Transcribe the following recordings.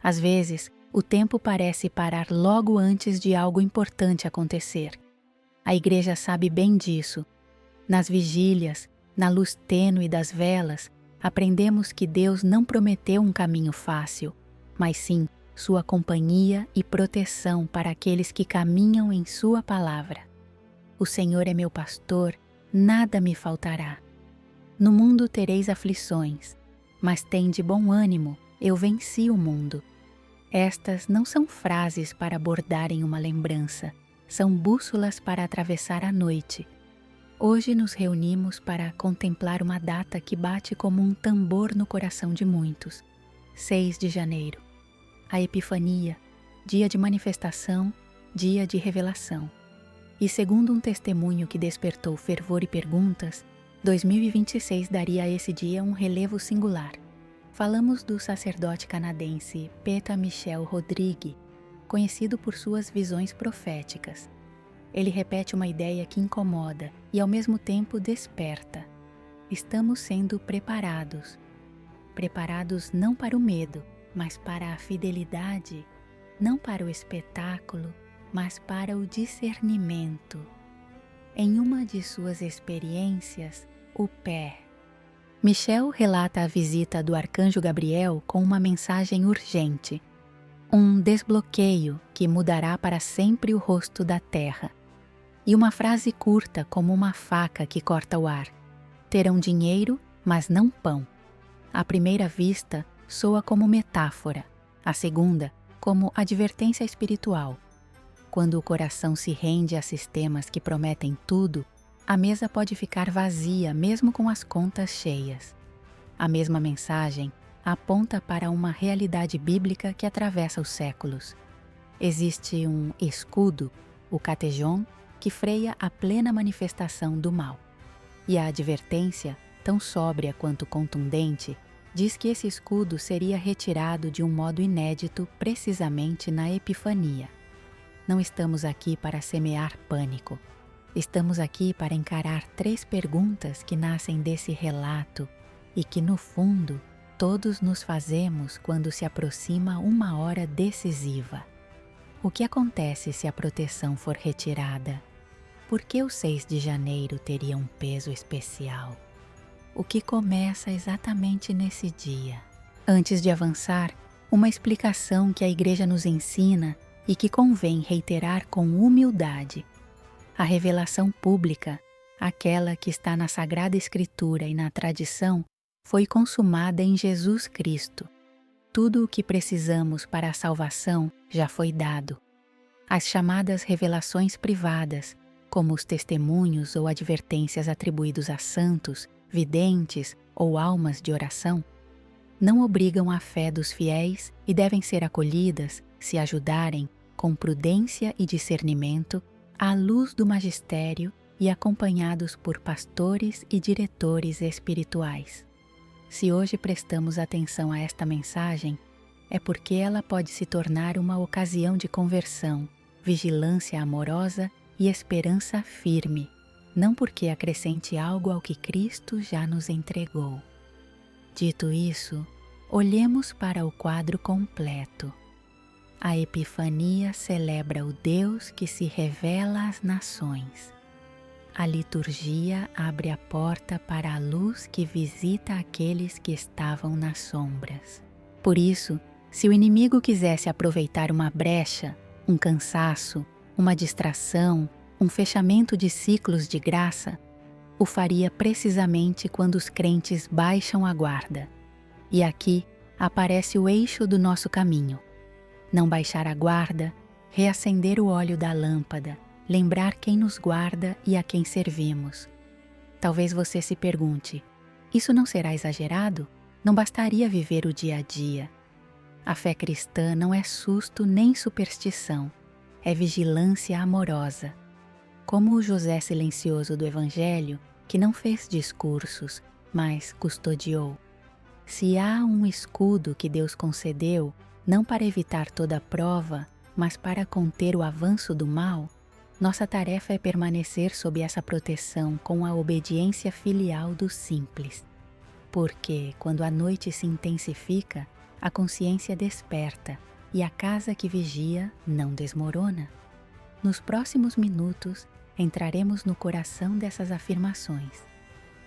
Às vezes, o tempo parece parar logo antes de algo importante acontecer. A igreja sabe bem disso. Nas vigílias, na luz tênue das velas, aprendemos que Deus não prometeu um caminho fácil, mas sim sua companhia e proteção para aqueles que caminham em sua palavra. O Senhor é meu pastor, nada me faltará. No mundo tereis aflições, mas tende bom ânimo, eu venci o mundo. Estas não são frases para bordarem uma lembrança, são bússolas para atravessar a noite. Hoje nos reunimos para contemplar uma data que bate como um tambor no coração de muitos. 6 de janeiro. A Epifania, dia de manifestação, dia de revelação. E segundo um testemunho que despertou fervor e perguntas, 2026 daria a esse dia um relevo singular. Falamos do sacerdote canadense Peter Michel Rodrigue, conhecido por suas visões proféticas. Ele repete uma ideia que incomoda e ao mesmo tempo desperta. Estamos sendo preparados. Preparados não para o medo, mas para a fidelidade, não para o espetáculo, mas para o discernimento. Em uma de suas experiências, o pé. Michel relata a visita do arcanjo Gabriel com uma mensagem urgente. Um desbloqueio que mudará para sempre o rosto da terra. E uma frase curta como uma faca que corta o ar. Terão dinheiro, mas não pão. À primeira vista, soa como metáfora. A segunda, como advertência espiritual. Quando o coração se rende a sistemas que prometem tudo, a mesa pode ficar vazia mesmo com as contas cheias. A mesma mensagem aponta para uma realidade bíblica que atravessa os séculos. Existe um escudo, o catejon, que freia a plena manifestação do mal. E a advertência, tão sóbria quanto contundente, diz que esse escudo seria retirado de um modo inédito precisamente na Epifania. Não estamos aqui para semear pânico. Estamos aqui para encarar 3 perguntas que nascem desse relato e que, no fundo, todos nos fazemos quando se aproxima uma hora decisiva. O que acontece se a proteção for retirada? Por que o 6 de janeiro teria um peso especial? O que começa exatamente nesse dia? Antes de avançar, uma explicação que a Igreja nos ensina e que convém reiterar com humildade. A revelação pública, aquela que está na Sagrada Escritura e na tradição, foi consumada em Jesus Cristo. Tudo o que precisamos para a salvação já foi dado. As chamadas revelações privadas, como os testemunhos ou advertências atribuídos a santos, videntes ou almas de oração, não obrigam a fé dos fiéis e devem ser acolhidas, se ajudarem, com prudência e discernimento, à luz do magistério e acompanhados por pastores e diretores espirituais. Se hoje prestamos atenção a esta mensagem, é porque ela pode se tornar uma ocasião de conversão, vigilância amorosa e esperança firme, não porque acrescente algo ao que Cristo já nos entregou. Dito isso, olhemos para o quadro completo. A Epifania celebra o Deus que se revela às nações. A liturgia abre a porta para a luz que visita aqueles que estavam nas sombras. Por isso, se o inimigo quisesse aproveitar uma brecha, um cansaço, uma distração, um fechamento de ciclos de graça, o faria precisamente quando os crentes baixam a guarda. E aqui aparece o eixo do nosso caminho. Não baixar a guarda, reacender o óleo da lâmpada, lembrar quem nos guarda e a quem servimos. Talvez você se pergunte, isso não será exagerado? Não bastaria viver o dia a dia? A fé cristã não é susto nem superstição, é vigilância amorosa. Como o José silencioso do Evangelho, que não fez discursos, mas custodiou. Se há um escudo que Deus concedeu, não para evitar toda prova, mas para conter o avanço do mal, nossa tarefa é permanecer sob essa proteção com a obediência filial do simples. Porque, quando a noite se intensifica, a consciência desperta e a casa que vigia não desmorona. Nos próximos minutos, entraremos no coração dessas afirmações.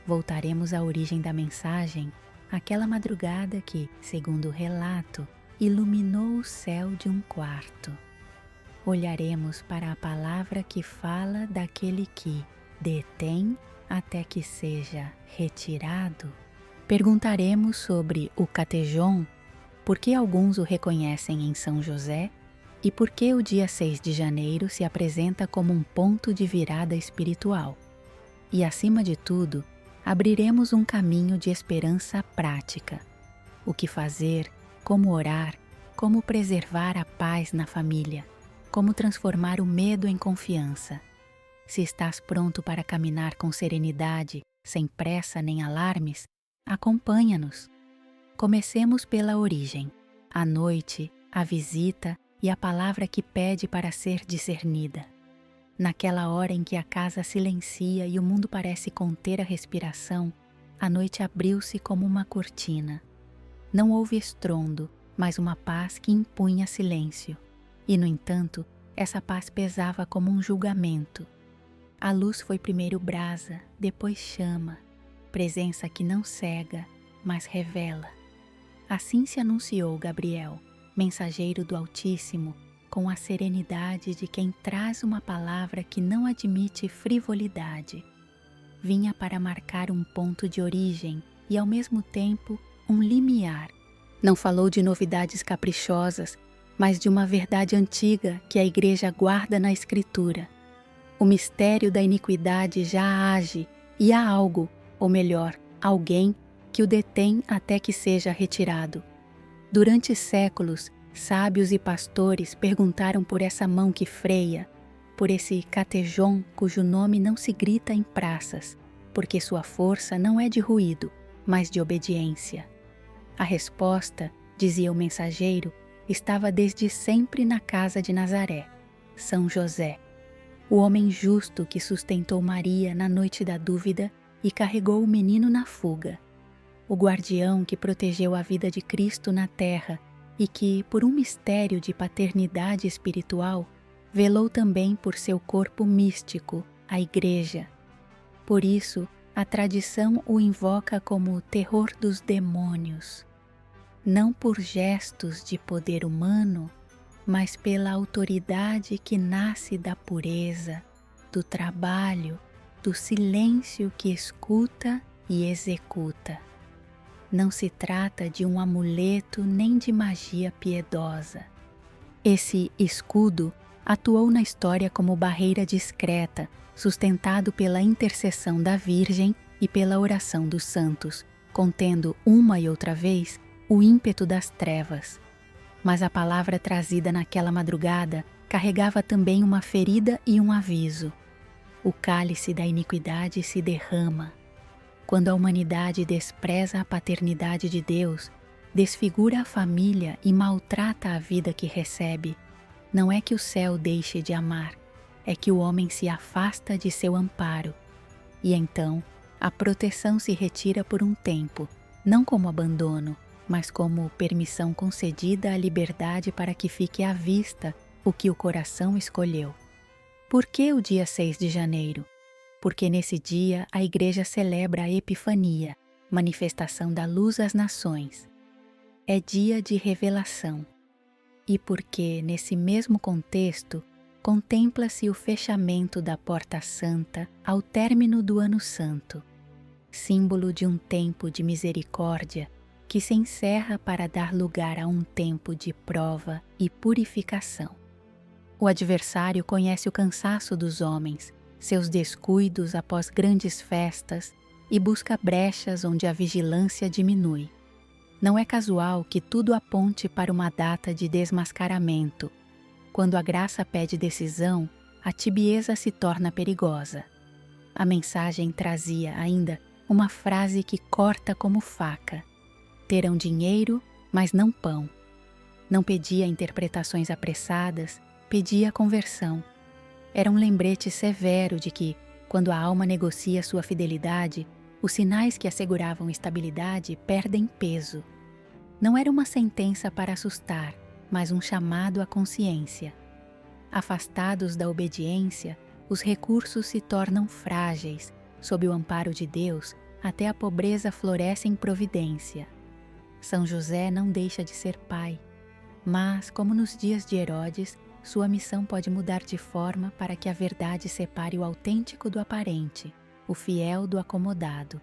Voltaremos à origem da mensagem, aquela madrugada que, segundo o relato, iluminou o céu de um quarto. Olharemos para a palavra que fala daquele que detém até que seja retirado. Perguntaremos sobre o Catejon, por que alguns o reconhecem em São José e por que o dia 6 de janeiro se apresenta como um ponto de virada espiritual. E, acima de tudo, abriremos um caminho de esperança prática. O que fazer, como orar, como preservar a paz na família, como transformar o medo em confiança. Se estás pronto para caminhar com serenidade, sem pressa nem alarmes, acompanha-nos. Comecemos pela origem, a noite, a visita e a palavra que pede para ser discernida. Naquela hora em que a casa silencia e o mundo parece conter a respiração, a noite abriu-se como uma cortina. Não houve estrondo, mas uma paz que impunha silêncio. E, no entanto, essa paz pesava como um julgamento. A luz foi primeiro brasa, depois chama, presença que não cega, mas revela. Assim se anunciou Gabriel, mensageiro do Altíssimo, com a serenidade de quem traz uma palavra que não admite frivolidade. Vinha para marcar um ponto de origem e, ao mesmo tempo, um limiar. Não falou de novidades caprichosas, mas de uma verdade antiga que a Igreja guarda na Escritura. O mistério da iniquidade já age e há algo, ou melhor, alguém, que o detém até que seja retirado. Durante séculos, sábios e pastores perguntaram por essa mão que freia, por esse Catejon cujo nome não se grita em praças, porque sua força não é de ruído, mas de obediência. A resposta, dizia o mensageiro, estava desde sempre na casa de Nazaré, São José, o homem justo que sustentou Maria na noite da dúvida e carregou o menino na fuga, o guardião que protegeu a vida de Cristo na terra e que, por um mistério de paternidade espiritual, velou também por seu corpo místico, a Igreja. Por isso, a tradição o invoca como o terror dos demônios, não por gestos de poder humano, mas pela autoridade que nasce da pureza, do trabalho, do silêncio que escuta e executa. Não se trata de um amuleto nem de magia piedosa. Esse escudo atuou na história como barreira discreta, sustentado pela intercessão da Virgem e pela oração dos santos, contendo uma e outra vez o ímpeto das trevas. Mas a palavra trazida naquela madrugada carregava também uma ferida e um aviso. O cálice da iniquidade se derrama. Quando a humanidade despreza a paternidade de Deus, desfigura a família e maltrata a vida que recebe, não é que o céu deixe de amar, é que o homem se afasta de seu amparo. E então, a proteção se retira por um tempo, não como abandono, mas como permissão concedida à liberdade para que fique à vista o que o coração escolheu. Por que o dia 6 de janeiro? Porque nesse dia a Igreja celebra a Epifania, manifestação da luz às nações. É dia de revelação. E porque, nesse mesmo contexto, contempla-se o fechamento da Porta Santa ao término do Ano Santo, símbolo de um tempo de misericórdia que se encerra para dar lugar a um tempo de prova e purificação. O adversário conhece o cansaço dos homens, seus descuidos após grandes festas e busca brechas onde a vigilância diminui. Não é casual que tudo aponte para uma data de desmascaramento. Quando a graça pede decisão, a tibieza se torna perigosa. A mensagem trazia ainda uma frase que corta como faca. Terão dinheiro, mas não pão. Não pedia interpretações apressadas, pedia conversão. Era um lembrete severo de que, quando a alma negocia sua fidelidade, os sinais que asseguravam estabilidade perdem peso. Não era uma sentença para assustar, mas um chamado à consciência. Afastados da obediência, os recursos se tornam frágeis. Sob o amparo de Deus, até a pobreza floresce em providência. São José não deixa de ser pai, mas, como nos dias de Herodes, sua missão pode mudar de forma para que a verdade separe o autêntico do aparente, o fiel do acomodado.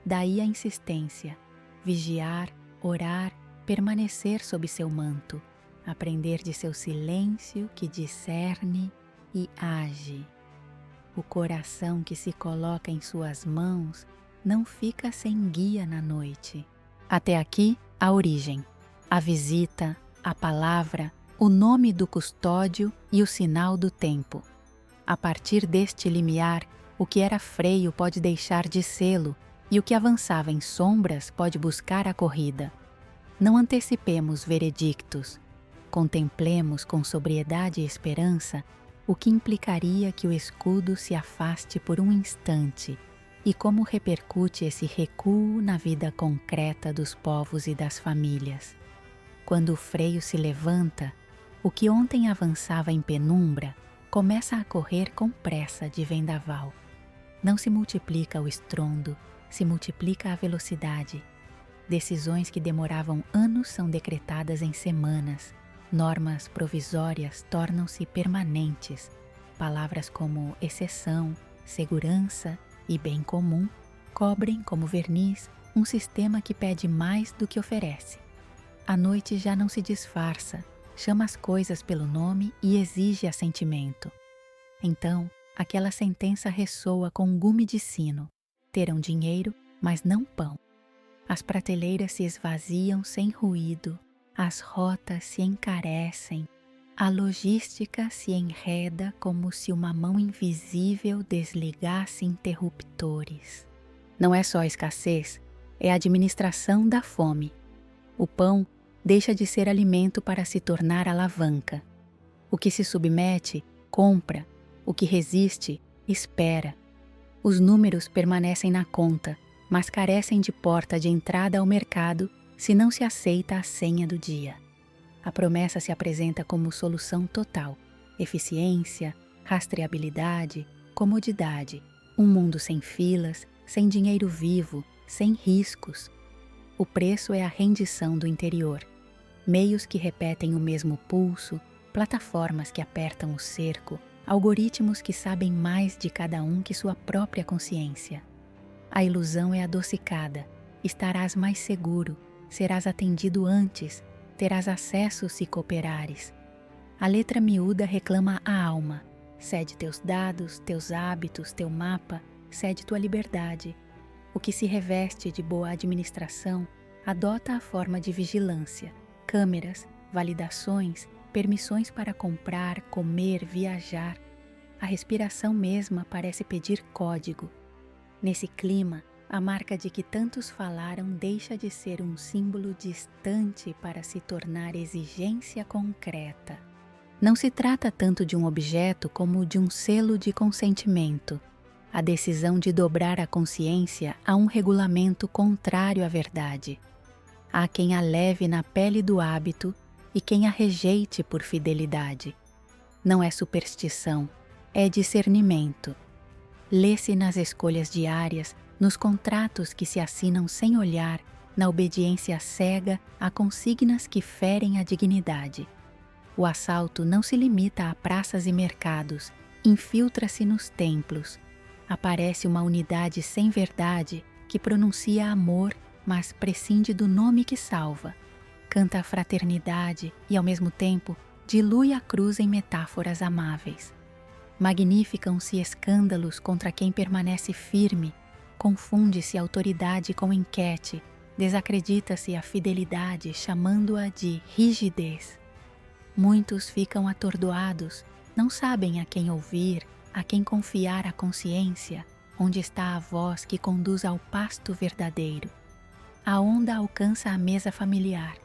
Daí a insistência: vigiar, orar, permanecer sob seu manto, aprender de seu silêncio que discerne e age. O coração que se coloca em suas mãos não fica sem guia na noite. Até aqui, a origem, a visita, a palavra, o nome do custódio e o sinal do tempo. A partir deste limiar, o que era freio pode deixar de sê-lo, e o que avançava em sombras pode buscar a corrida. Não antecipemos veredictos. Contemplemos com sobriedade e esperança o que implicaria que o escudo se afaste por um instante e como repercute esse recuo na vida concreta dos povos e das famílias. Quando o freio se levanta, o que ontem avançava em penumbra começa a correr com pressa de vendaval. Não se multiplica o estrondo, se multiplica a velocidade. Decisões que demoravam anos são decretadas em semanas. Normas provisórias tornam-se permanentes. Palavras como exceção, segurança e bem comum cobrem como verniz um sistema que pede mais do que oferece. A noite já não se disfarça, chama as coisas pelo nome e exige assentimento. Então, aquela sentença ressoa com um gume de sino: terão dinheiro, mas não pão. As prateleiras se esvaziam sem ruído, as rotas se encarecem, a logística se enreda como se uma mão invisível desligasse interruptores. Não é só escassez, é a administração da fome. O pão deixa de ser alimento para se tornar alavanca. O que se submete, compra. O que resiste, espera. Os números permanecem na conta, mas carecem de porta de entrada ao mercado se não se aceita a senha do dia. A promessa se apresenta como solução total: eficiência, rastreabilidade, comodidade, um mundo sem filas, sem dinheiro vivo, sem riscos. O preço é a rendição do interior. Meios que repetem o mesmo pulso, plataformas que apertam o cerco, algoritmos que sabem mais de cada um que sua própria consciência. A ilusão é adocicada, estarás mais seguro, serás atendido antes, terás acesso se cooperares. A letra miúda reclama a alma: cede teus dados, teus hábitos, teu mapa, cede tua liberdade. O que se reveste de boa administração adota a forma de vigilância, câmeras, validações, permissões para comprar, comer, viajar. A respiração mesma parece pedir código. Nesse clima, a marca de que tantos falaram deixa de ser um símbolo distante para se tornar exigência concreta. Não se trata tanto de um objeto como de um selo de consentimento, a decisão de dobrar a consciência a um regulamento contrário à verdade. Há quem a leve na pele do hábito e quem a rejeite por fidelidade. Não é superstição, é discernimento. Lê-se nas escolhas diárias, nos contratos que se assinam sem olhar, na obediência cega a consignas que ferem a dignidade. O assalto não se limita a praças e mercados, infiltra-se nos templos. Aparece uma unidade sem verdade que pronuncia amor, mas prescinde do nome que salva. Canta a fraternidade e, ao mesmo tempo, dilui a cruz em metáforas amáveis. Magnificam-se escândalos contra quem permanece firme, confunde-se autoridade com enquete, desacredita-se a fidelidade chamando-a de rigidez. Muitos ficam atordoados, não sabem a quem ouvir, a quem confiar a consciência, onde está a voz que conduz ao pasto verdadeiro. A onda alcança a mesa familiar.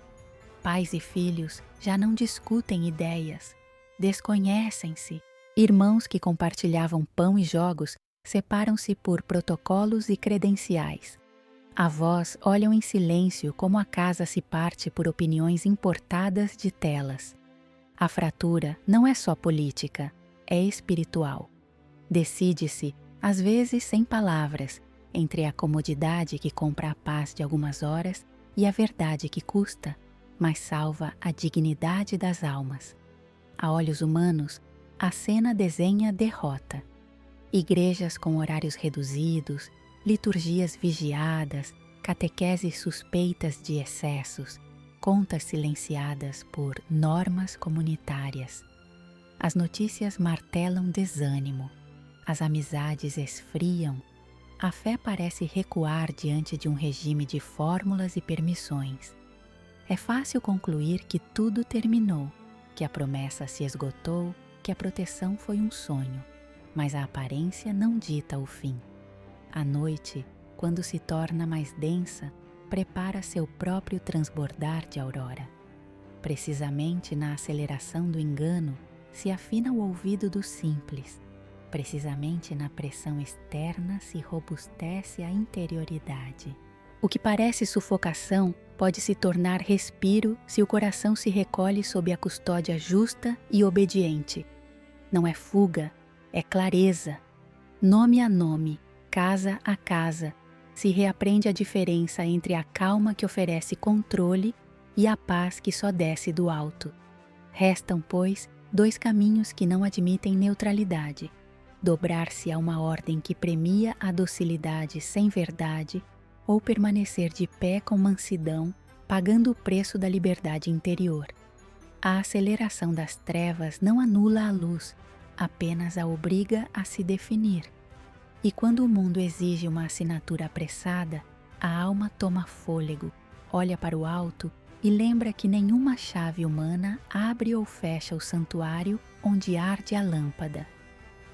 Pais e filhos já não discutem ideias, desconhecem-se. Irmãos que compartilhavam pão e jogos separam-se por protocolos e credenciais. Avós olham em silêncio como a casa se parte por opiniões importadas de telas. A fratura não é só política, é espiritual. Decide-se, às vezes sem palavras, entre a comodidade que compra a paz de algumas horas e a verdade que custa, mas salva a dignidade das almas. A olhos humanos, a cena desenha derrota. Igrejas com horários reduzidos, liturgias vigiadas, catequeses suspeitas de excessos, contas silenciadas por normas comunitárias. As notícias martelam desânimo, as amizades esfriam, a fé parece recuar diante de um regime de fórmulas e permissões. É fácil concluir que tudo terminou, que a promessa se esgotou, que a proteção foi um sonho, mas a aparência não dita o fim. A noite, quando se torna mais densa, prepara seu próprio transbordar de aurora. Precisamente na aceleração do engano se afina o ouvido do simples. Precisamente na pressão externa se robustece a interioridade. O que parece sufocação pode se tornar respiro se o coração se recolhe sob a custódia justa e obediente. Não é fuga, é clareza. Nome a nome, casa a casa, se reaprende a diferença entre a calma que oferece controle e a paz que só desce do alto. Restam, pois, dois caminhos que não admitem neutralidade: dobrar-se a uma ordem que premia a docilidade sem verdade, ou permanecer de pé com mansidão, pagando o preço da liberdade interior. A aceleração das trevas não anula a luz, apenas a obriga a se definir. E quando o mundo exige uma assinatura apressada, a alma toma fôlego, olha para o alto e lembra que nenhuma chave humana abre ou fecha o santuário onde arde a lâmpada.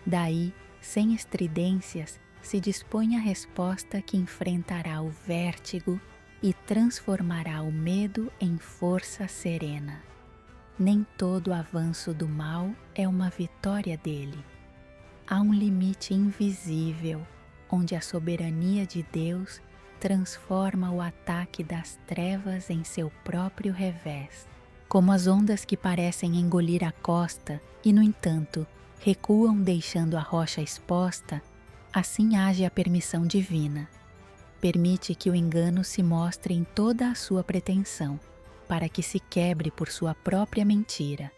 Daí, sem estridências, se dispõe a resposta que enfrentará o vértigo e transformará o medo em força serena. Nem todo avanço do mal é uma vitória dele. Há um limite invisível, onde a soberania de Deus transforma o ataque das trevas em seu próprio revés. Como as ondas que parecem engolir a costa e, no entanto, recuam deixando a rocha exposta, assim age a permissão divina. Permite que o engano se mostre em toda a sua pretensão, para que se quebre por sua própria mentira.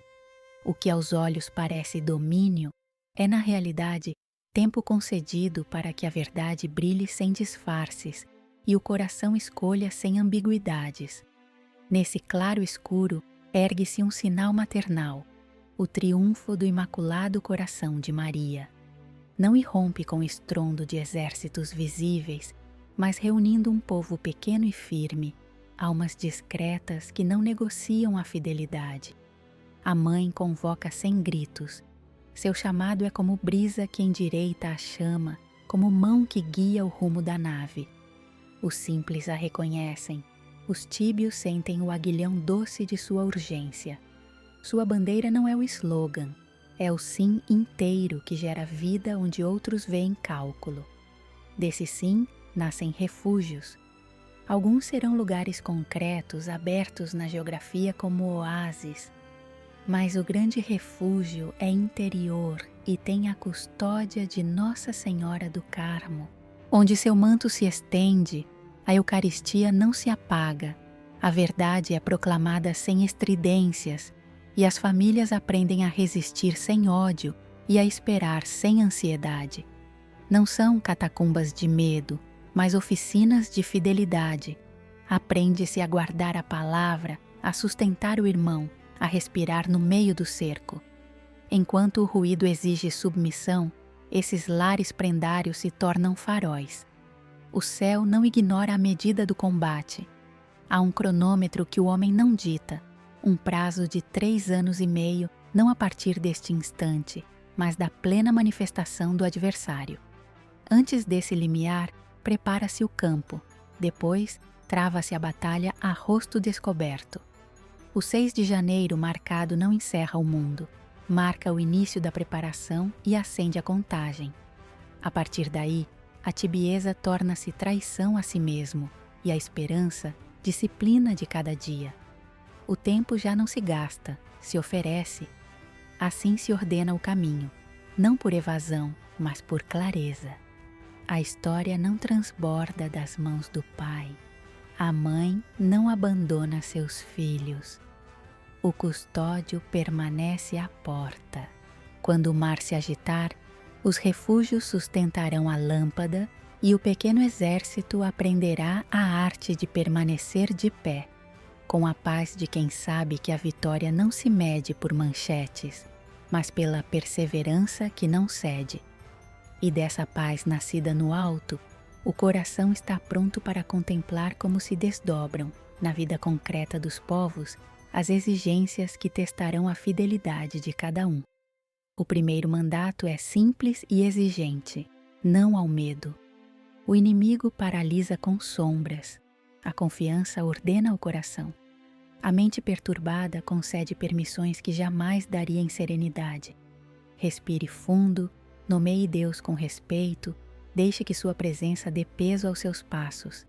O que aos olhos parece domínio, é na realidade tempo concedido para que a verdade brilhe sem disfarces e o coração escolha sem ambiguidades. Nesse claro escuro ergue-se um sinal maternal, o triunfo do Imaculado Coração de Maria. Não irrompe com estrondo de exércitos visíveis, mas reunindo um povo pequeno e firme, almas discretas que não negociam a fidelidade. A mãe convoca sem gritos. Seu chamado é como brisa que endireita a chama, como mão que guia o rumo da nave. Os simples a reconhecem, os tíbios sentem o aguilhão doce de sua urgência. Sua bandeira não é o slogan, é o sim inteiro que gera vida onde outros veem cálculo. Desse sim nascem refúgios. Alguns serão lugares concretos abertos na geografia como oásis, mas o grande refúgio é interior e tem a custódia de Nossa Senhora do Carmo. Onde seu manto se estende, a Eucaristia não se apaga, a verdade é proclamada sem estridências e as famílias aprendem a resistir sem ódio e a esperar sem ansiedade. Não são catacumbas de medo, mas oficinas de fidelidade. Aprende-se a guardar a palavra, a sustentar o irmão, a respirar no meio do cerco. Enquanto o ruído exige submissão, esses lares prendários se tornam faróis. O céu não ignora a medida do combate. Há um cronômetro que o homem não dita, um prazo de 3 anos e meio, não a partir deste instante, mas da plena manifestação do adversário. Antes desse limiar, prepara-se o campo, depois trava-se a batalha a rosto descoberto. O 6 de janeiro marcado não encerra o mundo, marca o início da preparação e acende a contagem. A partir daí, a tibieza torna-se traição a si mesmo, e a esperança, disciplina de cada dia. O tempo já não se gasta, se oferece. Assim se ordena o caminho, não por evasão, mas por clareza. A história não transborda das mãos do pai. A mãe não abandona seus filhos. O custódio permanece à porta. Quando o mar se agitar, os refúgios sustentarão a lâmpada e o pequeno exército aprenderá a arte de permanecer de pé, com a paz de quem sabe que a vitória não se mede por manchetes, mas pela perseverança que não cede. E dessa paz nascida no alto, o coração está pronto para contemplar como se desdobram, na vida concreta dos povos, as exigências que testarão a fidelidade de cada um. O primeiro mandato é simples e exigente: não ao medo. O inimigo paralisa com sombras. A confiança ordena o coração. A mente perturbada concede permissões que jamais daria em serenidade. Respire fundo, nomeie Deus com respeito, deixe que sua presença dê peso aos seus passos.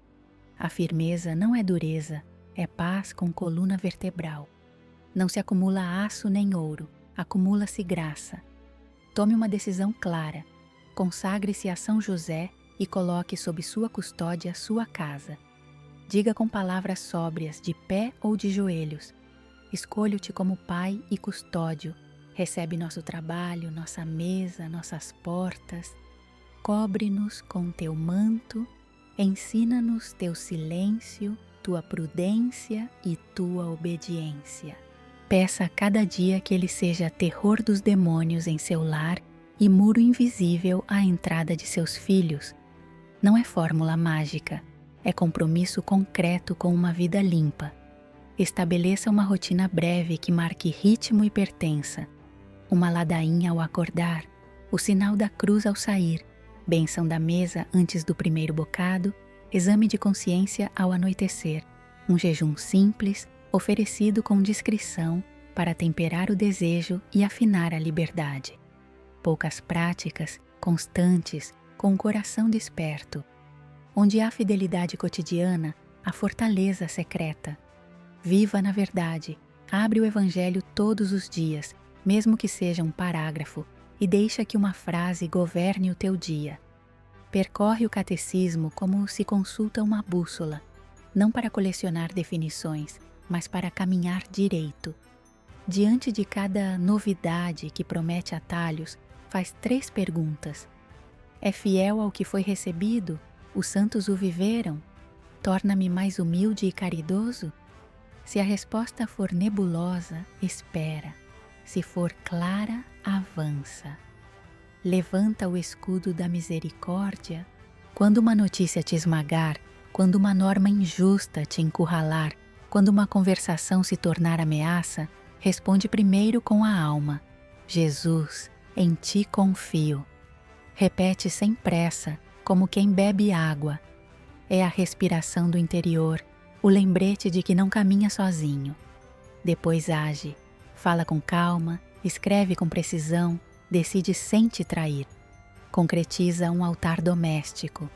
A firmeza não é dureza, é paz com coluna vertebral. Não se acumula aço nem ouro, acumula-se graça. Tome uma decisão clara, consagre-se a São José e coloque sob sua custódia sua casa. Diga com palavras sóbrias, de pé ou de joelhos: escolho-te como pai e custódio, recebe nosso trabalho, nossa mesa, nossas portas, cobre-nos com teu manto, ensina-nos teu silêncio, tua prudência e tua obediência. Peça a cada dia que ele seja terror dos demônios em seu lar e muro invisível à entrada de seus filhos. Não é fórmula mágica, é compromisso concreto com uma vida limpa. Estabeleça uma rotina breve que marque ritmo e pertença. Uma ladainha ao acordar, o sinal da cruz ao sair, bênção da mesa antes do primeiro bocado, exame de consciência ao anoitecer, um jejum simples, oferecido com discrição para temperar o desejo e afinar a liberdade. Poucas práticas, constantes, com o coração desperto. Onde há fidelidade cotidiana, há fortaleza secreta. Viva na verdade, abre o Evangelho todos os dias, mesmo que seja um parágrafo, e deixa que uma frase governe o teu dia. Percorre o catecismo como se consulta uma bússola, não para colecionar definições, mas para caminhar direito. Diante de cada novidade que promete atalhos, faz 3 perguntas. É fiel ao que foi recebido? Os santos o viveram? Torna-me mais humilde e caridoso? Se a resposta for nebulosa, espera. Se for clara, avança. Levanta o escudo da misericórdia. Quando uma notícia te esmagar, quando uma norma injusta te encurralar, quando uma conversação se tornar ameaça, responde primeiro com a alma: Jesus, em ti confio. Repete sem pressa, como quem bebe água. É a respiração do interior, o lembrete de que não caminha sozinho. Depois age, fala com calma, escreve com precisão, decide sem te trair. Concretiza um altar doméstico.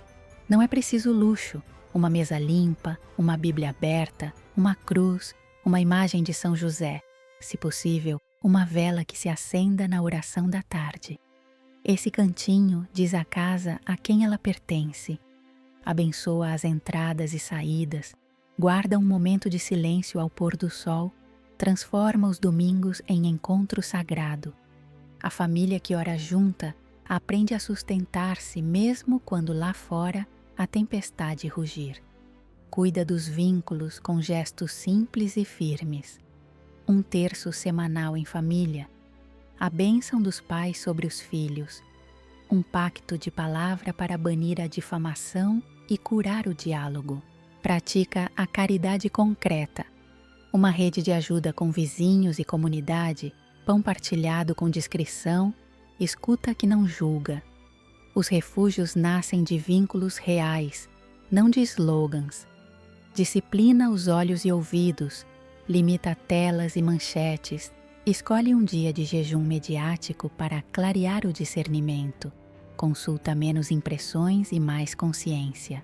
Não é preciso luxo, uma mesa limpa, uma Bíblia aberta, uma cruz, uma imagem de São José, se possível, uma vela que se acenda na oração da tarde. Esse cantinho diz à casa a quem ela pertence. Abençoa as entradas e saídas, guarda um momento de silêncio ao pôr do sol, transforma os domingos em encontro sagrado. A família que ora junta aprende a sustentar-se mesmo quando lá fora a tempestade rugir. Cuida dos vínculos com gestos simples e firmes. Um terço semanal em família. A bênção dos pais sobre os filhos. Um pacto de palavra para banir a difamação e curar o diálogo. Pratica a caridade concreta. Uma rede de ajuda com vizinhos e comunidade, pão partilhado com discrição, escuta que não julga. Os refúgios nascem de vínculos reais, não de slogans. Disciplina os olhos e ouvidos, limita telas e manchetes, escolhe um dia de jejum mediático para clarear o discernimento, consulta menos impressões e mais consciência.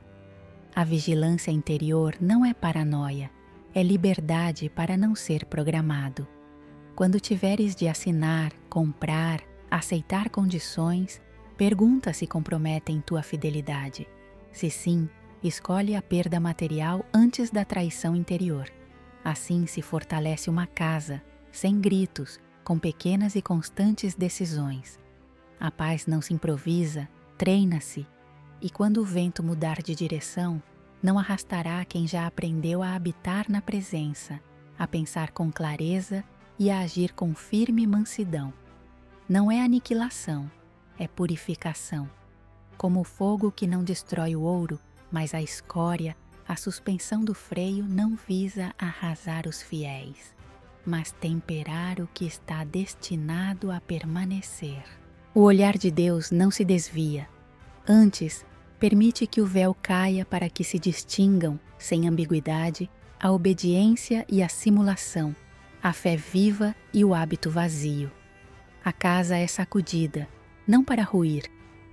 A vigilância interior não é paranoia, é liberdade para não ser programado. Quando tiveres de assinar, comprar, aceitar condições, pergunta se comprometem tua fidelidade. Se sim, escolhe a perda material antes da traição interior. Assim se fortalece uma casa, sem gritos, com pequenas e constantes decisões. A paz não se improvisa, treina-se, e quando o vento mudar de direção, não arrastará quem já aprendeu a habitar na presença, a pensar com clareza e a agir com firme mansidão. Não é aniquilação, é purificação. Como o fogo que não destrói o ouro, mas a escória, a suspensão do freio não visa arrasar os fiéis, mas temperar o que está destinado a permanecer. O olhar de Deus não se desvia. Antes, permite que o véu caia para que se distingam, sem ambiguidade, a obediência e a simulação, a fé viva e o hábito vazio. A casa é sacudida, não para ruir,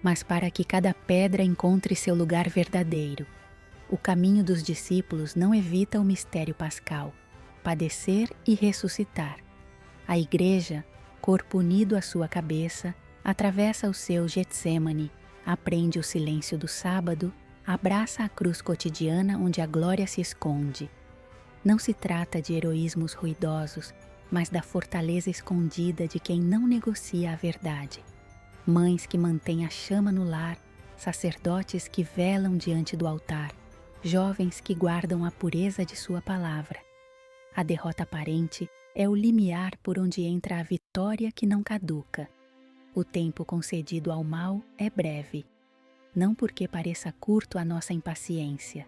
mas para que cada pedra encontre seu lugar verdadeiro. O caminho dos discípulos não evita o mistério pascal, padecer e ressuscitar. A igreja, corpo unido à sua cabeça, atravessa o seu Getsêmani, aprende o silêncio do sábado, abraça a cruz cotidiana onde a glória se esconde. Não se trata de heroísmos ruidosos, mas da fortaleza escondida de quem não negocia a verdade. Mães que mantêm a chama no lar, sacerdotes que velam diante do altar, jovens que guardam a pureza de sua palavra. A derrota aparente é o limiar por onde entra a vitória que não caduca. O tempo concedido ao mal é breve, não porque pareça curto a nossa impaciência,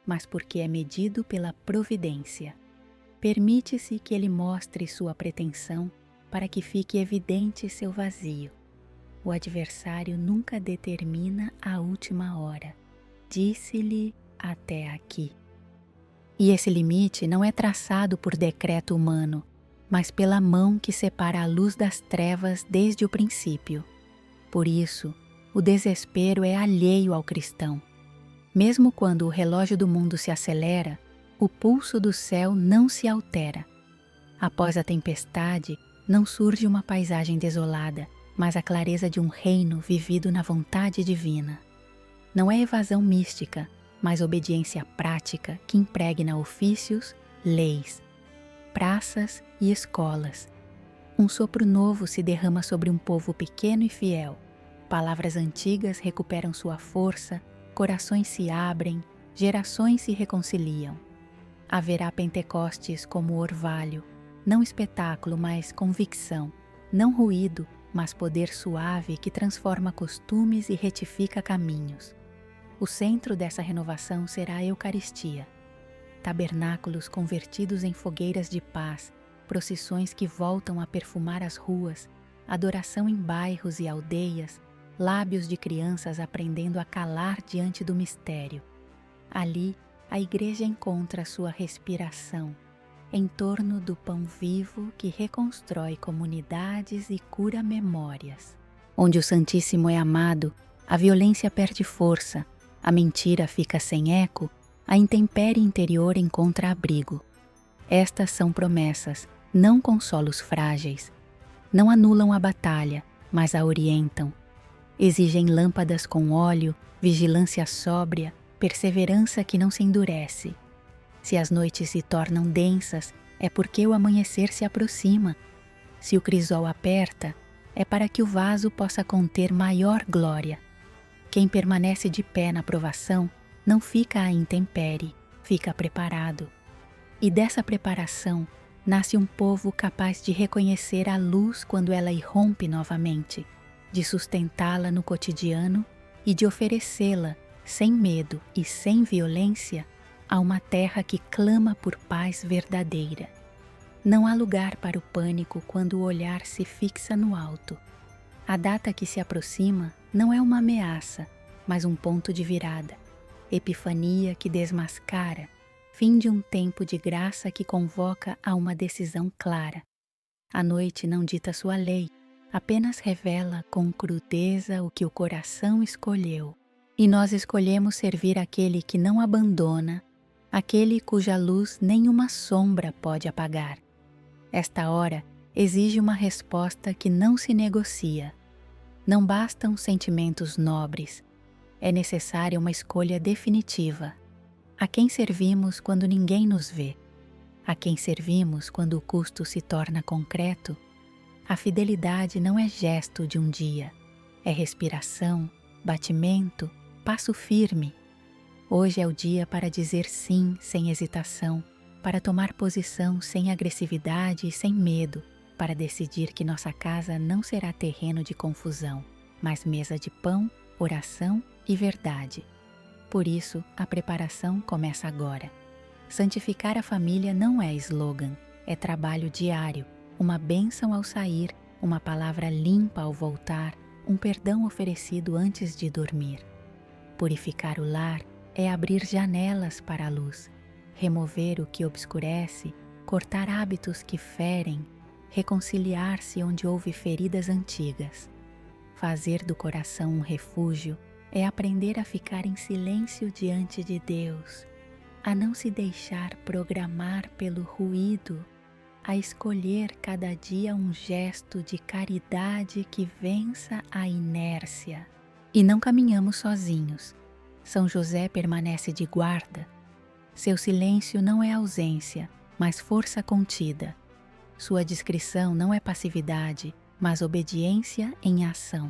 mas porque é medido pela providência. Permite-se que ele mostre sua pretensão para que fique evidente seu vazio. O adversário nunca determina a última hora. Disse-lhe até aqui. E esse limite não é traçado por decreto humano, mas pela mão que separa a luz das trevas desde o princípio. Por isso, o desespero é alheio ao cristão. Mesmo quando o relógio do mundo se acelera, o pulso do céu não se altera. Após a tempestade, não surge uma paisagem desolada, mas a clareza de um reino vivido na vontade divina. Não é evasão mística, mas obediência prática que impregna ofícios, leis, praças e escolas. Um sopro novo se derrama sobre um povo pequeno e fiel. Palavras antigas recuperam sua força, corações se abrem, gerações se reconciliam. Haverá Pentecostes como orvalho, não espetáculo, mas convicção, não ruído, mas poder suave que transforma costumes e retifica caminhos. O centro dessa renovação será a Eucaristia. Tabernáculos convertidos em fogueiras de paz, procissões que voltam a perfumar as ruas, adoração em bairros e aldeias, lábios de crianças aprendendo a calar diante do mistério. Ali, a igreja encontra sua respiração, em torno do pão vivo que reconstrói comunidades e cura memórias. Onde o Santíssimo é amado, a violência perde força, a mentira fica sem eco, a intempérie interior encontra abrigo. Estas são promessas, não consolos frágeis. Não anulam a batalha, mas a orientam. Exigem lâmpadas com óleo, vigilância sóbria, perseverança que não se endurece. Se as noites se tornam densas, é porque o amanhecer se aproxima. Se o crisol aperta, é para que o vaso possa conter maior glória. Quem permanece de pé na provação não fica à intempérie, fica preparado. E dessa preparação nasce um povo capaz de reconhecer a luz quando ela irrompe novamente, de sustentá-la no cotidiano e de oferecê-la, sem medo e sem violência, a uma terra que clama por paz verdadeira. Não há lugar para o pânico quando o olhar se fixa no alto. A data que se aproxima não é uma ameaça, mas um ponto de virada. Epifania que desmascara, fim de um tempo de graça que convoca a uma decisão clara. A noite não dita sua lei, apenas revela com crudeza o que o coração escolheu. E nós escolhemos servir aquele que não abandona, aquele cuja luz nenhuma sombra pode apagar. Esta hora exige uma resposta que não se negocia. Não bastam sentimentos nobres, é necessária uma escolha definitiva. A quem servimos quando ninguém nos vê? A quem servimos quando o custo se torna concreto? A fidelidade não é gesto de um dia, é respiração, batimento, passo firme. Hoje é o dia para dizer sim sem hesitação, para tomar posição sem agressividade e sem medo, para decidir que nossa casa não será terreno de confusão, mas mesa de pão, oração e verdade. Por isso, a preparação começa agora. Santificar a família não é slogan, é trabalho diário, uma bênção ao sair, uma palavra limpa ao voltar, um perdão oferecido antes de dormir. Purificar o lar é abrir janelas para a luz, remover o que obscurece, cortar hábitos que ferem, reconciliar-se onde houve feridas antigas. Fazer do coração um refúgio é aprender a ficar em silêncio diante de Deus, a não se deixar programar pelo ruído, a escolher cada dia um gesto de caridade que vença a inércia. E não caminhamos sozinhos. São José permanece de guarda. Seu silêncio não é ausência, mas força contida. Sua discrição não é passividade, mas obediência em ação.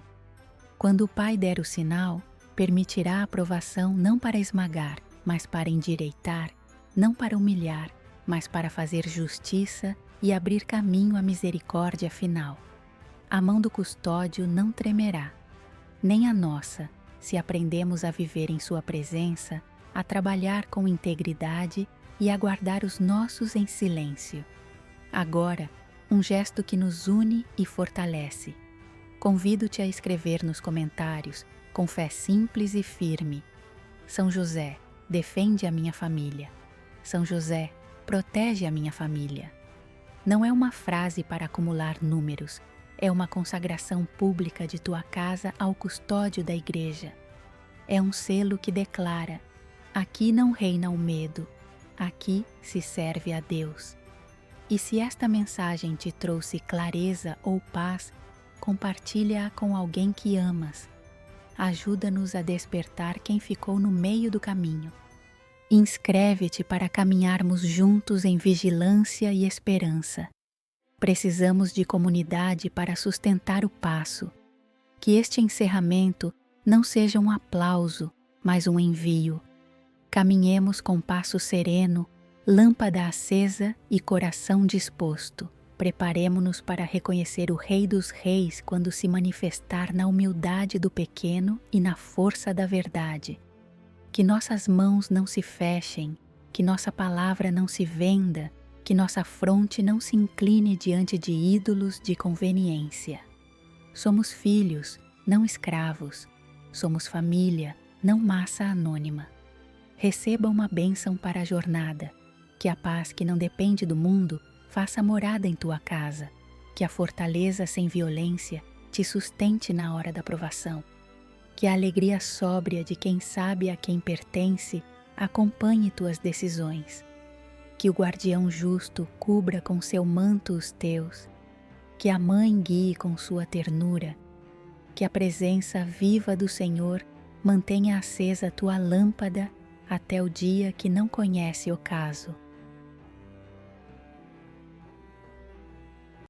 Quando o Pai der o sinal, permitirá a aprovação não para esmagar, mas para endireitar, não para humilhar, mas para fazer justiça e abrir caminho à misericórdia final. A mão do custódio não tremerá, nem a nossa, se aprendemos a viver em sua presença, a trabalhar com integridade e a guardar os nossos em silêncio. Agora, um gesto que nos une e fortalece. Convido-te a escrever nos comentários, com fé simples e firme: São José, defende a minha família. São José, protege a minha família. Não é uma frase para acumular números, é uma consagração pública de tua casa ao custódio da igreja. É um selo que declara: aqui não reina o medo, aqui se serve a Deus. E se esta mensagem te trouxe clareza ou paz, compartilha-a com alguém que amas. Ajuda-nos a despertar quem ficou no meio do caminho. Inscreve-te para caminharmos juntos em vigilância e esperança. Precisamos de comunidade para sustentar o passo. Que este encerramento não seja um aplauso, mas um envio. Caminhemos com passo sereno, lâmpada acesa e coração disposto. Preparemo-nos para reconhecer o Rei dos Reis quando se manifestar na humildade do pequeno e na força da verdade. Que nossas mãos não se fechem, que nossa palavra não se venda, que nossa fronte não se incline diante de ídolos de conveniência. Somos filhos, não escravos. Somos família, não massa anônima. Receba uma bênção para a jornada. Que a paz que não depende do mundo faça morada em tua casa. Que a fortaleza sem violência te sustente na hora da provação. Que a alegria sóbria de quem sabe a quem pertence acompanhe tuas decisões. Que o guardião justo cubra com seu manto os teus. Que a mãe guie com sua ternura. Que a presença viva do Senhor mantenha acesa tua lâmpada até o dia que não conhece ocaso.